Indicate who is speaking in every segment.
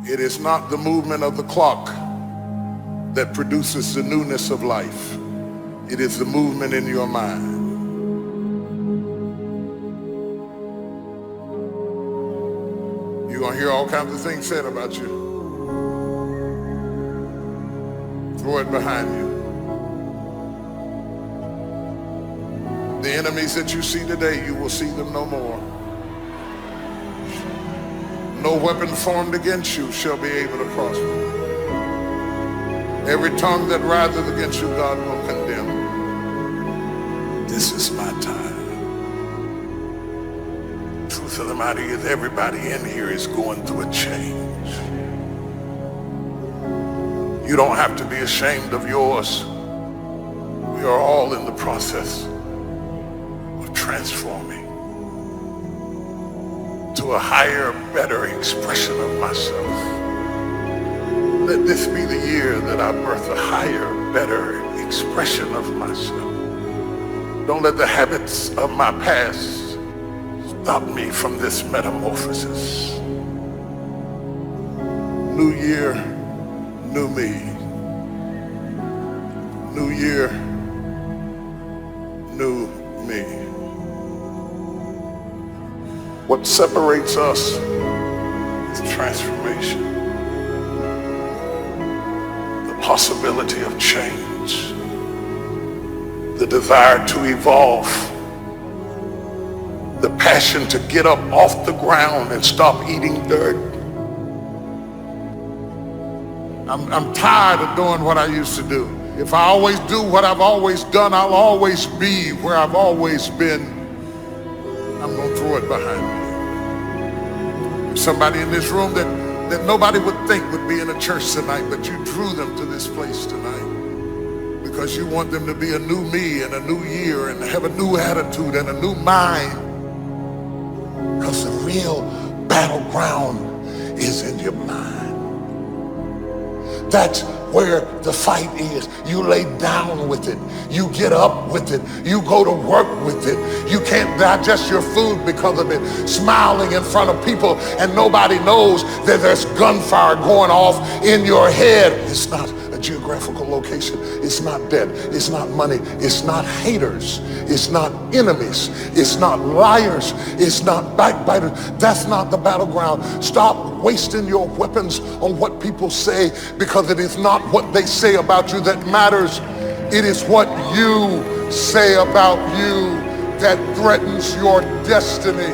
Speaker 1: It is not the movement of the clock that produces the newness of life. It is the movement in your mind. You're going to hear all kinds of things said about you. Throw it behind you. The enemies that you see today, you will see them no more. No weapon formed against you shall be able to prosper. Every tongue that riseth against you, God will condemn. This is my time. Truth of the matter is, everybody in here is going through a change. You don't have to be ashamed of yours. We are all in the process of transforming to a higher, better expression of myself. Let this be the year that I birth a higher, better expression of myself. Don't let the habits of my past stop me from this metamorphosis. New year, new me. New year, new me. What separates us is transformation. The possibility of change. The desire to evolve. The passion to get up off the ground and stop eating dirt. I'm tired of doing what I used to do. If I always do what I've always done, I'll always be where I've always been. I'm going to throw it behind me. There's somebody in this room that nobody would think would be in a church tonight, but you drew them to this place tonight because you want them to be a new me and a new year and have a new attitude and a new mind. Because the real battleground is in your mind. That's where the fight is. You lay down with it. You get up with it. You go to work with it. You can't digest your food because of it. Smiling in front of people and nobody knows that there's gunfire going off in your head. It's not a geographical location. It's not debt. It's not money. It's not haters. It's not enemies. It's not liars. It's not backbiters. That's not the battleground. Stop wasting your weapons on what people say, because it is not what they say about you that matters. It is what you say about you that threatens your destiny.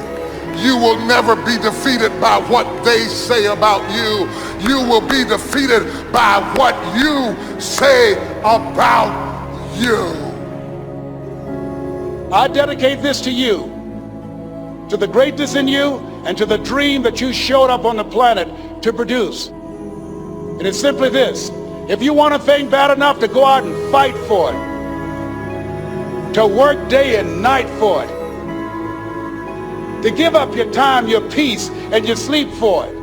Speaker 1: You will never be defeated by what they say about you. You will be defeated by what you say about you.
Speaker 2: I dedicate this to you, to the greatness in you, and to the dream that you showed up on the planet to produce. And it's simply this: if you want a thing bad enough to go out and fight for it, to work day and night for it, to give up your time, your peace, and your sleep for it,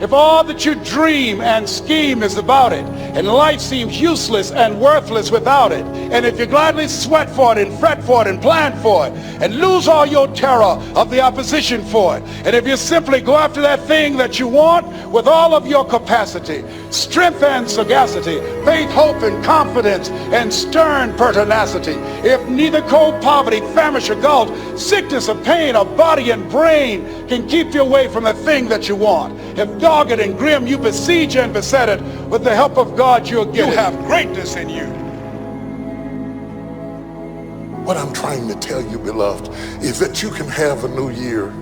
Speaker 2: if all that you dream and scheme is about it, and life seems useless and worthless without it, and if you gladly sweat for it and fret for it and plan for it and lose all your terror of the opposition for it, and if you simply go after that thing that you want with all of your capacity, strength and sagacity, faith, hope, and confidence, and stern pertinacity, if neither cold poverty, famish, or gulf, sickness or pain, or body and brain can keep you away from the thing that you want, if dogged and grim you besiege and beset it, with the help of God you'll get it. You have greatness in you.
Speaker 1: What I'm trying to tell you, beloved, is that you can have a new year,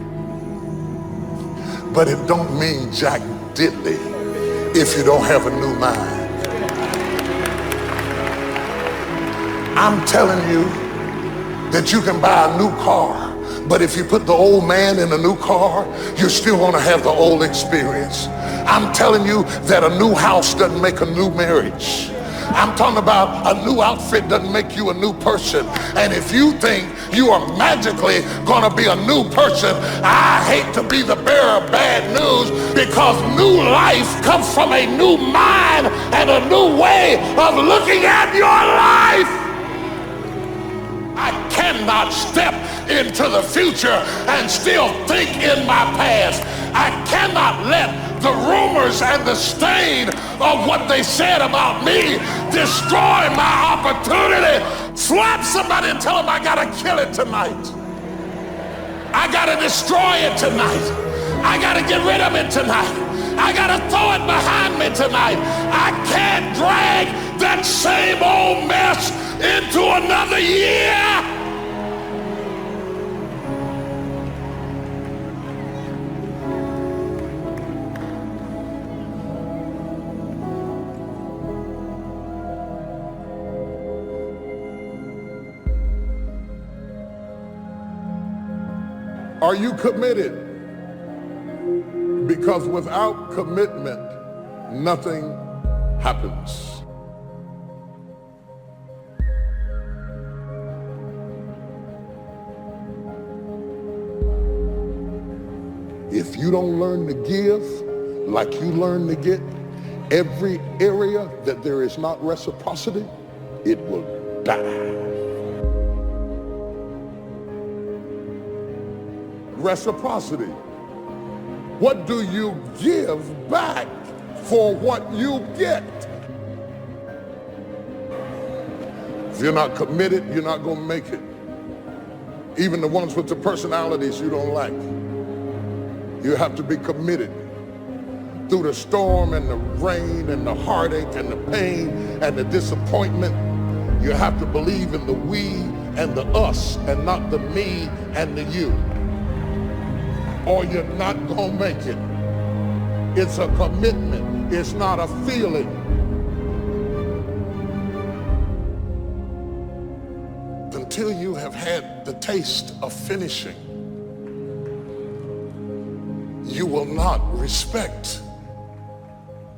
Speaker 1: but it don't mean jack diddly if you don't have a new mind. I'm telling you that you can buy a new car, but if you put the old man in a new car, you're still going to have the old experience. I'm telling you that a new house doesn't make a new marriage. I'm talking about a new outfit doesn't make you a new person. And if you think you are magically going to be a new person, I hate to be the bearer of bad news, because new life comes from a new mind and a new way of looking at your life. I cannot step into the future and still think in my past. I cannot let the rumors rumors and the stain of what they said about me destroy my opportunity. Slap somebody and tell them I gotta kill it tonight. I gotta destroy it tonight. I gotta get rid of it tonight. I gotta throw it behind me tonight. I can't drag that same old mess into another year.
Speaker 3: Are you committed? Because without commitment, nothing happens. If you don't learn to give like you learn to get, every area that there is not reciprocity, it will die. Reciprocity. What do you give back for what you get? If you're not committed, you're not going to make it. Even the ones with the personalities you don't like. You have to be committed. Through the storm and the rain and the heartache and the pain and the disappointment, you have to believe in the we and the us and not the me and the you. Or you're not gonna make it. It's a commitment. It's not a feeling. Until you have had the taste of finishing, you will not respect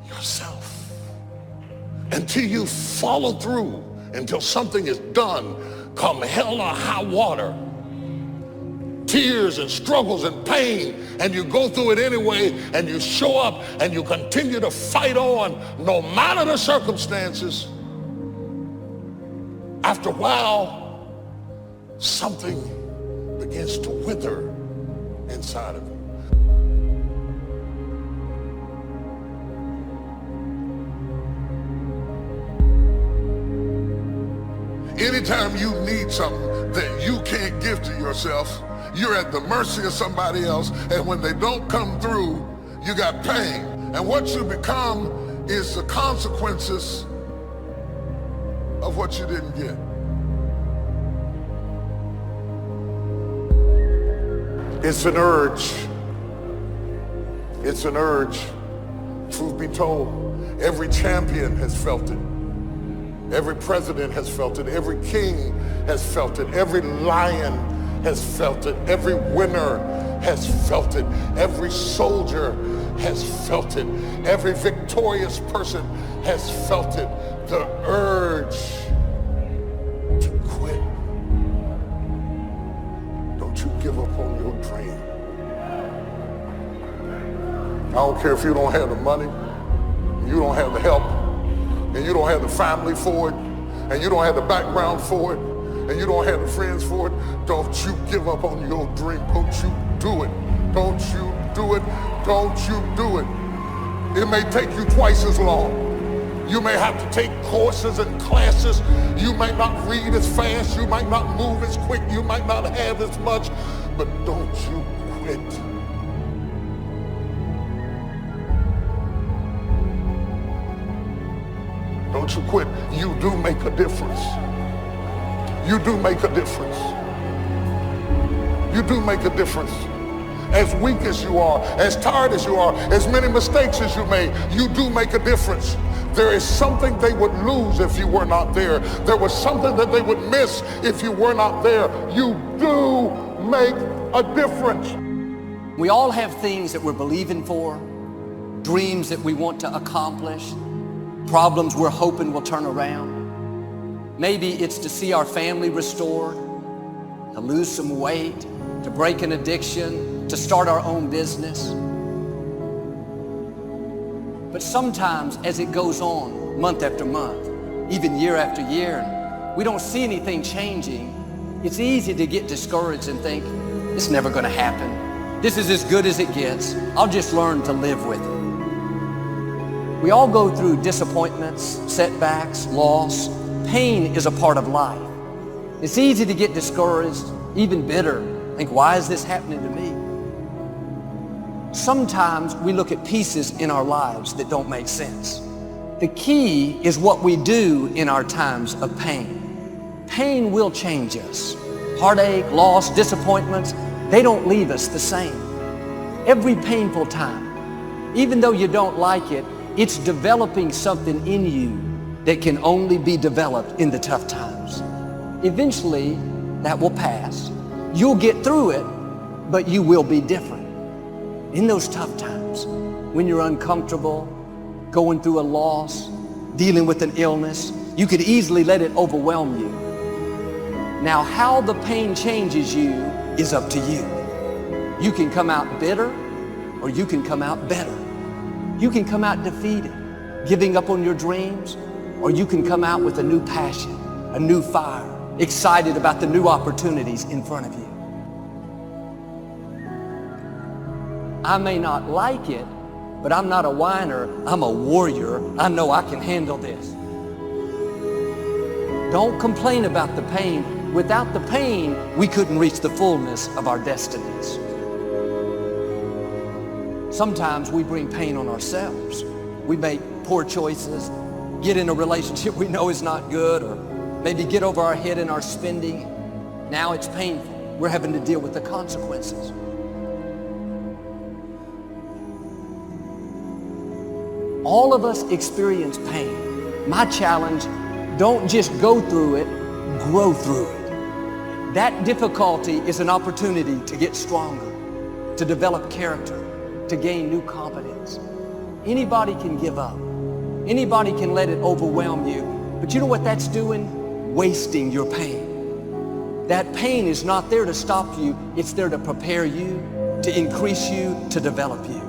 Speaker 3: yourself. Until you follow through, until something is done, come hell or high water, tears and struggles and pain, and you go through it anyway, and you show up and you continue to fight on no matter the circumstances. After a while, something begins to wither inside of you. Anytime you need something that you can't give to yourself, you're at the mercy of somebody else, and when they don't come through, you got pain. And what you become is the consequences of what you didn't get. It's an urge. It's an urge. Truth be told, every champion has felt it. Every president has felt it. Every king has felt it. Every lion has felt it. Every winner has felt it. Every soldier has felt it. Every victorious person has felt it. The urge to quit. Don't you give up on your dream. I don't care if you don't have the money, you don't have the help, and you don't have the family for it, and you don't have the background for it, and you don't have the friends for it. Don't you give up on your dream. Don't you do it. Don't you do it. Don't you do it. It may take you twice as long. You may have to take courses and classes. You might not read as fast. You might not move as quick. You might not have as much. But don't you quit. Don't you quit. You do make a difference. You do make a difference. You do make a difference. As weak as you are, as tired as you are, as many mistakes as you made, you do make a difference. There is something they would lose if you were not there. There was something that they would miss if you were not there. You do make a difference.
Speaker 4: We all have things that we're believing for, dreams that we want to accomplish, problems we're hoping will turn around. Maybe it's to see our family restored, to lose some weight, to break an addiction, to start our own business. But sometimes as it goes on, month after month, even year after year, and we don't see anything changing, it's easy to get discouraged and think, it's never going to happen. This is as good as it gets. I'll just learn to live with it. We all go through disappointments, setbacks, loss. Pain is a part of life. It's easy to get discouraged, even bitter. Think, why is this happening to me? Sometimes we look at pieces in our lives that don't make sense. The key is what we do in our times of pain. Pain will change us. Heartache, loss, disappointments, they don't leave us the same. Every painful time, even though you don't like it, it's developing something in you that can only be developed in the tough times. Eventually, that will pass. You'll get through it, but you will be different. In those tough times, when you're uncomfortable, going through a loss, dealing with an illness, you could easily let it overwhelm you. Now, how the pain changes you is up to you. You can come out bitter, or you can come out better. You can come out defeated, giving up on your dreams, or you can come out with a new passion, a new fire, excited about the new opportunities in front of you. I may not like it, but I'm not a whiner, I'm a warrior. I know I can handle this. Don't complain about the pain. Without the pain, we couldn't reach the fullness of our destinies. Sometimes we bring pain on ourselves. We make poor choices, get in a relationship we know is not good, or maybe get over our head in our spending. Now it's painful. We're having to deal with the consequences. All of us experience pain. My challenge, don't just go through it, grow through it. That difficulty is an opportunity to get stronger, to develop character, to gain new competence. Anybody can give up. Anybody can let it overwhelm you. But you know what that's doing? Wasting your pain. That pain is not there to stop you. It's there to prepare you, to increase you, to develop you.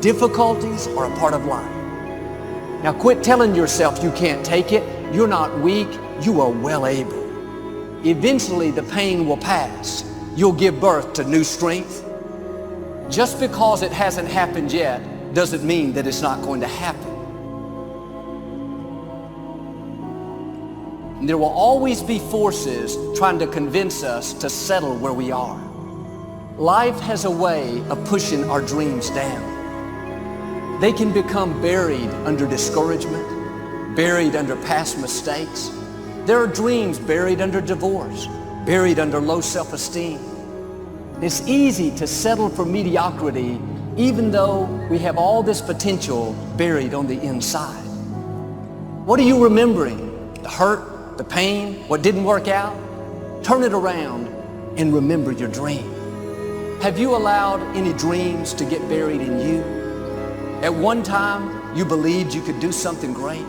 Speaker 4: Difficulties are a part of life. Now quit telling yourself you can't take it. You're not weak. You are well able. Eventually the pain will pass. You'll give birth to new strength. Just because it hasn't happened yet doesn't mean that it's not going to happen. And there will always be forces trying to convince us to settle where we are. Life has a way of pushing our dreams down. They can become buried under discouragement, buried under past mistakes. There are dreams buried under divorce, buried under low self-esteem. It's easy to settle for mediocrity even though we have all this potential buried on the inside. What are you remembering? The hurt, the pain, what didn't work out? Turn it around and remember your dream. Have you allowed any dreams to get buried in you? At one time, you believed you could do something great.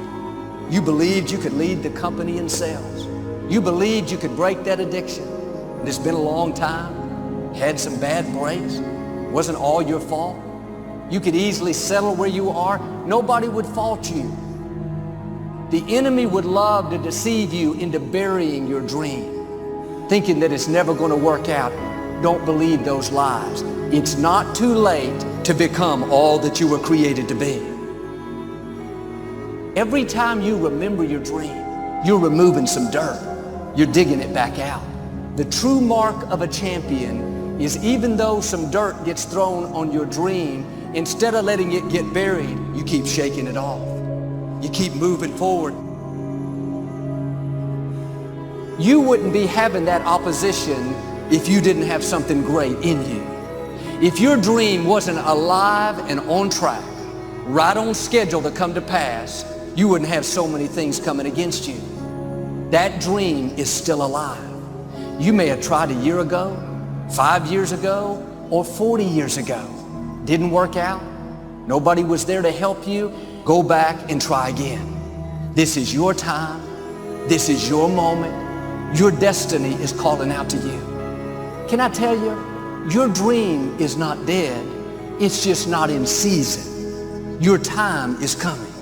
Speaker 4: You believed you could lead the company in sales. You believed you could break that addiction. And it's been a long time. Had some bad breaks. Wasn't all your fault. You could easily settle where you are. Nobody would fault you. The enemy would love to deceive you into burying your dream, thinking that it's never going to work out. Don't believe those lies. It's not too late to become all that you were created to be. Every time you remember your dream, you're removing some dirt. You're digging it back out. The true mark of a champion is even though some dirt gets thrown on your dream, instead of letting it get buried, you keep shaking it off. You keep moving forward. You wouldn't be having that opposition if you didn't have something great in you. If your dream wasn't alive and on track, right on schedule to come to pass, you wouldn't have so many things coming against you. That dream is still alive. You may have tried a year ago, 5 years ago, or 40 years ago. Didn't work out. Nobody was there to help you. Go back and try again. This is your time. This is your moment. Your destiny is calling out to you. Can I tell you? Your dream is not dead. It's just not in season. Your time is coming.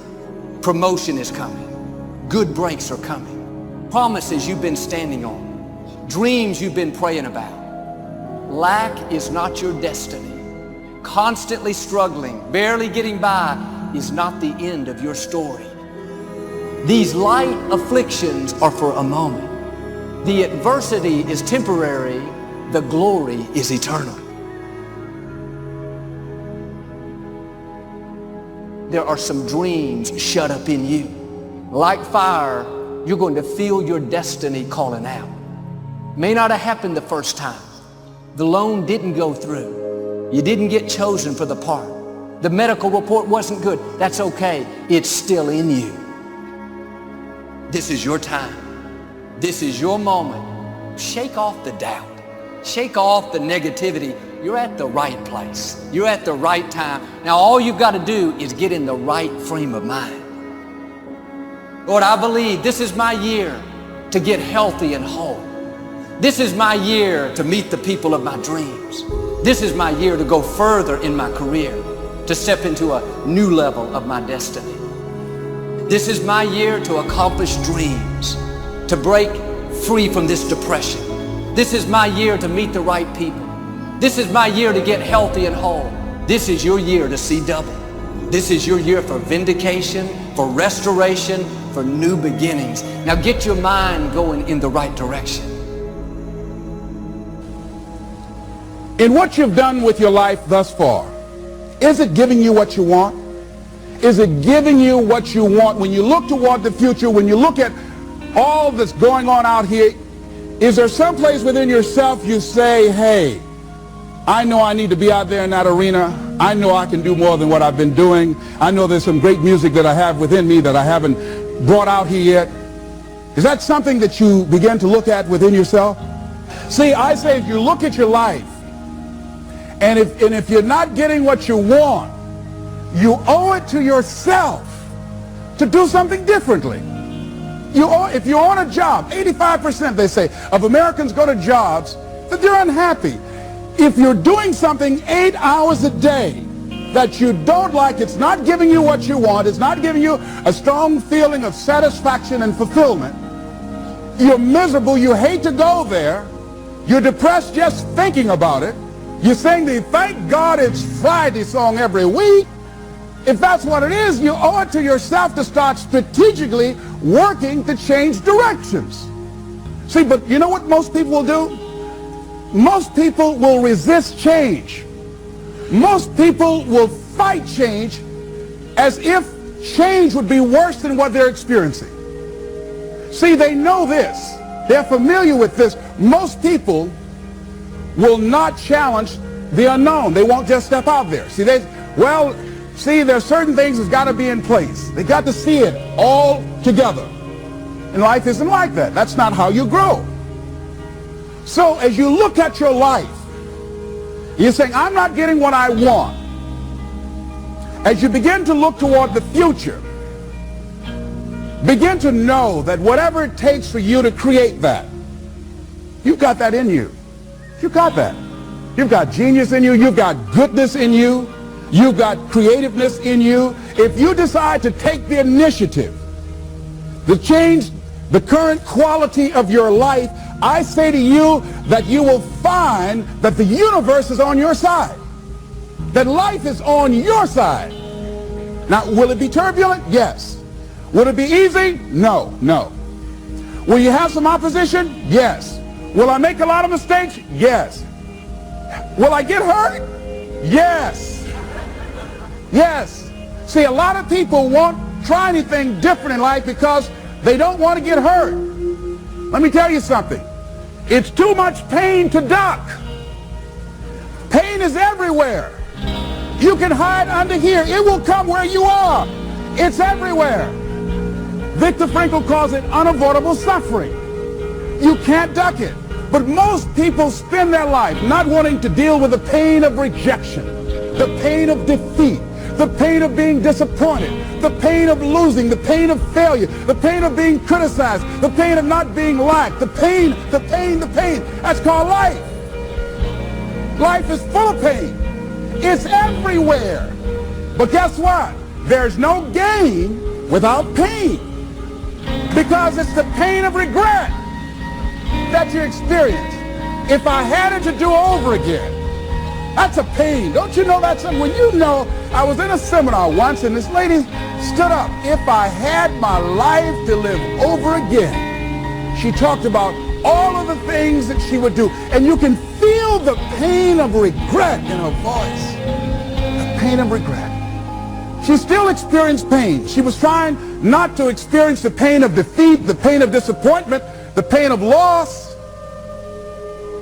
Speaker 4: Promotion is coming. Good breaks are coming. Promises you've been standing on. Dreams you've been praying about. Lack is not your destiny. constantly struggling, barely getting by, is not the end of your story. These light afflictions are for a moment. The adversity is temporary, the glory is eternal. There are some dreams shut up in you. Like fire, you're going to feel your destiny calling out. May not have happened the first time. The loan didn't go through. You didn't get chosen for the part. The medical report wasn't good. That's okay. It's still in you. This is your time. This is your moment. Shake off the doubt. Shake off the negativity. You're at the right place. You're at the right time. Now all you've got to do is get in the right frame of mind. Lord, I believe this is my year to get healthy and whole. This is my year to meet the people of my dreams. This is my year to go further in my career, to step into a new level of my destiny. This is my year to accomplish dreams, to break free from this depression. This is my year to meet the right people. This is my year to get healthy and whole. This is your year to see double. This is your year for vindication, for restoration, for new beginnings. Now get your mind going in the right direction.
Speaker 5: In what you've done with your life thus far, is it giving you what you want? Is it giving you what you want? When you look toward the future, when you look at all that's going on out here, is there some place within yourself you say, hey, I know I need to be out there in that arena. I know I can do more than what I've been doing. I know there's some great music that I have within me that I haven't brought out here yet. Is that something that you begin to look at within yourself? See, I say if you look at your life, and if you're not getting what you want, you owe it to yourself to do something differently. If you're on a job, 85% they say of Americans go to jobs that they're unhappy. If you're doing something 8 hours a day that you don't like, it's not giving you what you want, it's not giving you a strong feeling of satisfaction and fulfillment, you're miserable, you hate to go there, you're depressed just thinking about it, you sing the Thank God It's Friday song every week. If that's what it is, you owe it to yourself to start strategically working to change directions. See, but you know what most people will do? Most people will resist change. Most people will fight change as if change would be worse than what they're experiencing. See, they know this. They're familiar with this. Most people will not challenge the unknown. They won't just step out there. See, there's certain things that's got to be in place. They got to see it all together. And life isn't like that. That's not how you grow. So as you look at your life, you're saying, I'm not getting what I want. As you begin to look toward the future, begin to know that whatever it takes for you to create that, you've got that in you. You've got that. You've got genius in you. You've got goodness in you. You've got creativeness in you. If you decide to take the initiative to change the current quality of your life, I say to you that you will find that the universe is on your side, that life is on your side. Now, will it be turbulent? Yes. Will it be easy? No, no. Will you have some opposition? Yes. Will I make a lot of mistakes? Yes. Will I get hurt? Yes. Yes. See, a lot of people won't try anything different in life because they don't want to get hurt. Let me tell you something. It's too much pain to duck. Pain is everywhere. You can hide under here. It will come where you are. It's everywhere. Viktor Frankl calls it unavoidable suffering. You can't duck it. But most people spend their life not wanting to deal with the pain of rejection, the pain of defeat, the pain of being disappointed, the pain of losing, the pain of failure, the pain of being criticized, the pain of not being liked, the pain. That's called life. Life is full of pain. It's everywhere. But guess what? There's no gain without pain, because it's the pain of regret that you experience. If I had it to do over again, That's a pain. Don't you know that's a, when you know, I was in a seminar once and this lady stood up. If I had my life to live over again, she talked about all of the things that she would do. And you can feel the pain of regret in her voice. The pain of regret. She still experienced pain. She was trying not to experience the pain of defeat, the pain of disappointment, the pain of loss,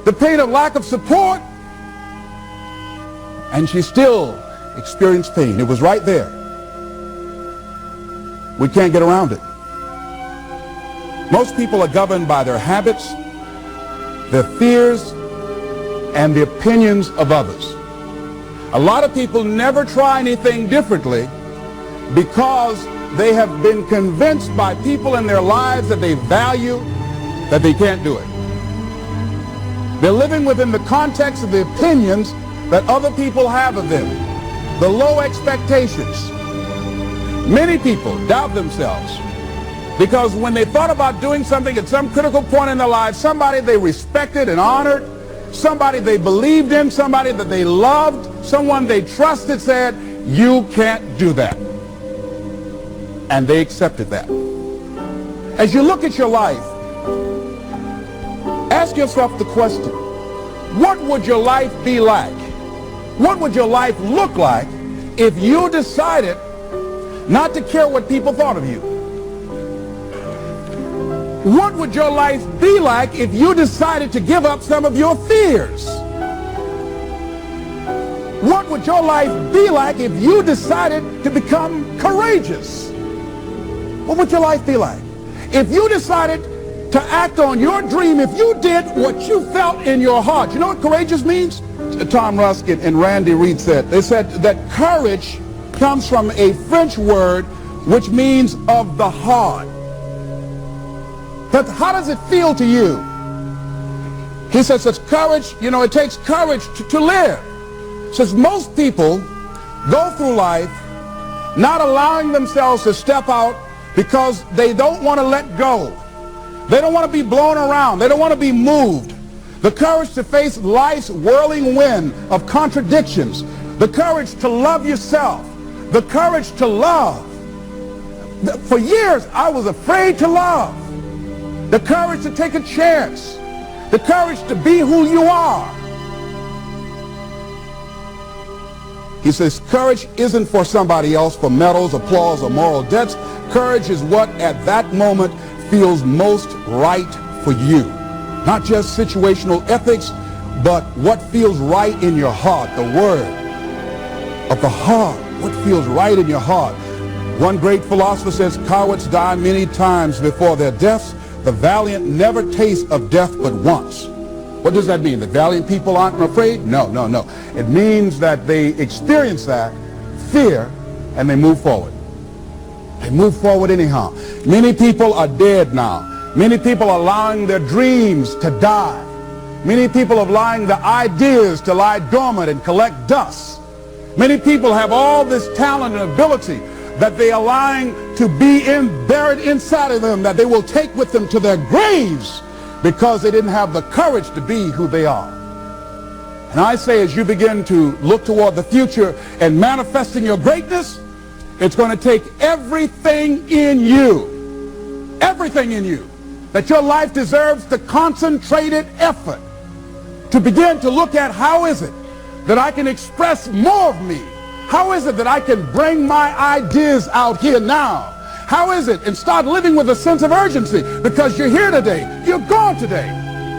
Speaker 5: the pain of lack of support. And she still experienced pain. It was right there. We can't get around it. Most people are governed by their habits, their fears, and the opinions of others. A lot of people never try anything differently because they have been convinced by people in their lives that they value that they can't do it. They're living within the context of the opinions that other people have of them, the low expectations. Many people doubt themselves because when they thought about doing something at some critical point in their lives, somebody they respected and honored, somebody they believed in, somebody that they loved, someone they trusted said, you can't do that. And they accepted that. As you look at your life, ask yourself the question, what would your life be like? What would your life look like if you decided not to care what people thought of you? What would your life be like if you decided to give up some of your fears? What would your life be like if you decided to become courageous? What would your life be like? If you decided to act on your dream, if you did what you felt in your heart. You know what courageous means? Tom Ruskin and Randy Reed said. They said that courage comes from a French word which means of the heart. But how does it feel to you? He says it's courage, you know, it takes courage to live. Says most people go through life not allowing themselves to step out because they don't want to let go. They don't want to be blown around. They don't want to be moved. The courage to face life's whirling wind of contradictions. The courage to love yourself. The courage to love. For years, I was afraid to love. The courage to take a chance. The courage to be who you are. He says courage isn't for somebody else, for medals, applause, or moral debts. Courage is what at that moment feels most right for you. Not just situational ethics, but what feels right in your heart, the word of the heart, what feels right in your heart. One great philosopher says, cowards die many times before their deaths. The valiant never taste of death but once. What does that mean? The valiant people aren't afraid? No, no, no. It means that they experience that fear and they move forward. They move forward anyhow. Many people are dead now. Many people are allowing their dreams to die. Many people are allowing the ideas to lie dormant and collect dust. Many people have all this talent and ability that they are allowing to be buried inside of them, that they will take with them to their graves because they didn't have the courage to be who they are. And I say, as you begin to look toward the future and manifesting your greatness, it's going to take everything in you, that your life deserves the concentrated effort to begin to look at how is it that I can express more of me? How is it that I can bring my ideas out here now? How is it? And start living with a sense of urgency, because you're here today, you're gone today.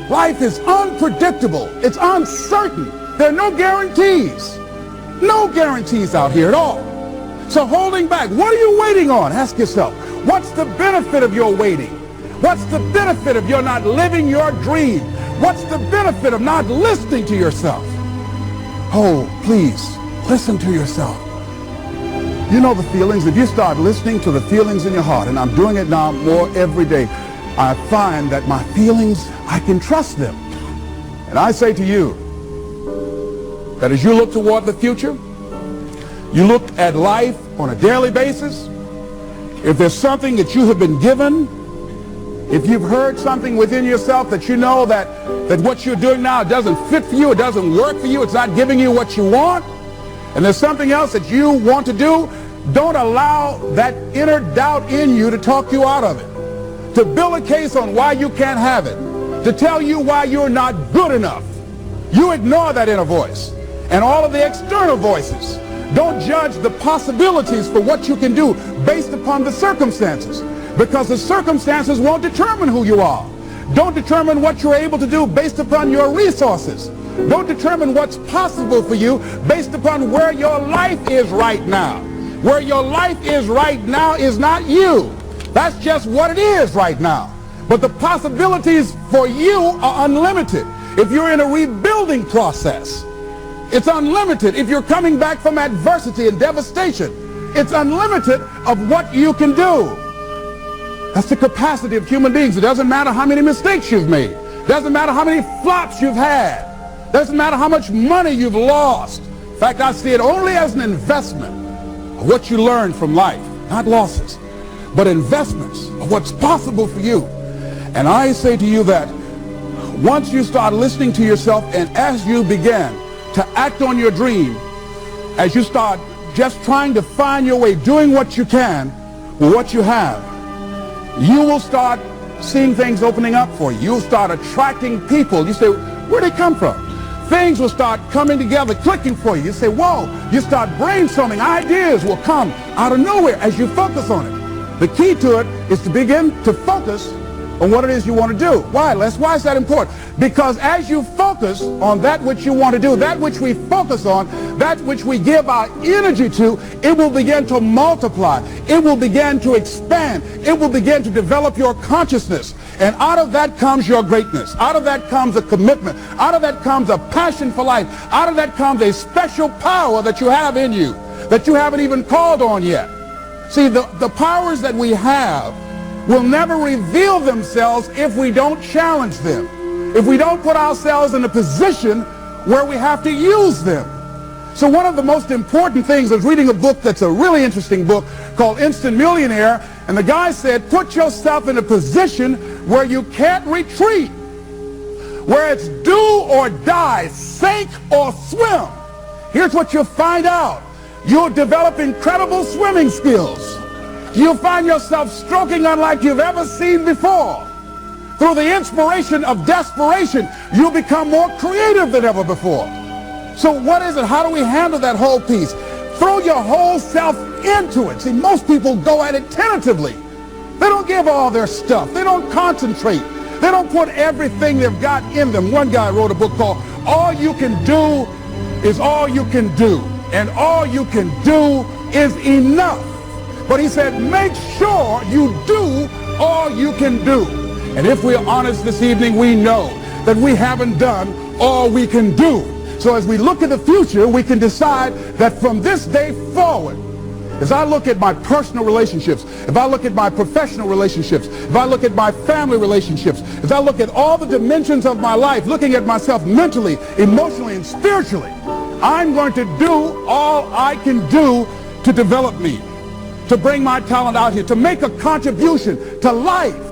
Speaker 5: Life is unpredictable. It's uncertain. There are no guarantees. No guarantees out here at all. So holding back, what are you waiting on? Ask yourself, what's the benefit of your waiting? What's the benefit of your not living your dream? What's the benefit of not listening to yourself? Oh, please, listen to yourself. You know the feelings. If you start listening to the feelings in your heart, and I'm doing it now more every day, I find that my feelings, I can trust them. And I say to you that as you look toward the future, you look at life on a daily basis, if there's something that you have been given, If you've heard something within yourself that you know that what you're doing now doesn't fit for you, it doesn't work for you, it's not giving you what you want, and there's something else that you want to do, don't allow that inner doubt in you to talk you out of it, to build a case on why you can't have it, to tell you why you're not good enough. You ignore that inner voice and all of the external voices. Don't judge the possibilities for what you can do based upon the circumstances, because the circumstances won't determine who you are. Don't determine what you're able to do based upon your resources. Don't determine what's possible for you based upon where your life is right now. Where your life is right now is not you. That's just what it is right now. But the possibilities for you are unlimited. If you're in a rebuilding process, it's unlimited. If you're coming back from adversity and devastation, it's unlimited of what you can do. That's the capacity of human beings. It doesn't matter how many mistakes you've made. It doesn't matter how many flops you've had. It doesn't matter how much money you've lost. In fact, I see it only as an investment of what you learn from life. Not losses, but investments of what's possible for you. And I say to you that once you start listening to yourself, and as you begin to act on your dream, as you start just trying to find your way, doing what you can with what you have, you will start seeing things opening up for you. You'll start attracting people. You say, where'd they come from? Things will start coming together, clicking for you. You say, whoa. You start brainstorming. Ideas will come out of nowhere as you focus on it. The key to it is to begin to focus on what it is you want to do. Why, Les? Why is that important? Because as you focus on that which you want to do, that which we focus on, that which we give our energy to, it will begin to multiply. It will begin to expand. It will begin to develop your consciousness. And out of that comes your greatness. Out of that comes a commitment. Out of that comes a passion for life. Out of that comes a special power that you have in you that you haven't even called on yet. See, the powers that we have will never reveal themselves if we don't challenge them, if we don't put ourselves in a position where we have to use them. So one of the most important things, I was reading a book that's a really interesting book called Instant Millionaire, and the guy said, put yourself in a position where you can't retreat, where it's do or die, sink or swim. Here's what you'll find out. You'll develop incredible swimming skills. You'll find yourself stroking unlike you've ever seen before. Through the inspiration of desperation, you'll become more creative than ever before. So what is it? How do we handle that whole piece? Throw your whole self into it. See, most people go at it tentatively. They don't give all their stuff. They don't concentrate. They don't put everything they've got in them. One guy wrote a book called All You Can Do Is All You Can Do. And all you can do is enough. But he said, make sure you do all you can do. And if we're honest this evening, we know that we haven't done all we can do. So as we look at the future, we can decide that from this day forward, as I look at my personal relationships, if I look at my professional relationships, if I look at my family relationships, as I look at all the dimensions of my life, looking at myself mentally, emotionally, and spiritually, I'm going to do all I can do to develop me, to bring my talent out here, to make a contribution to life.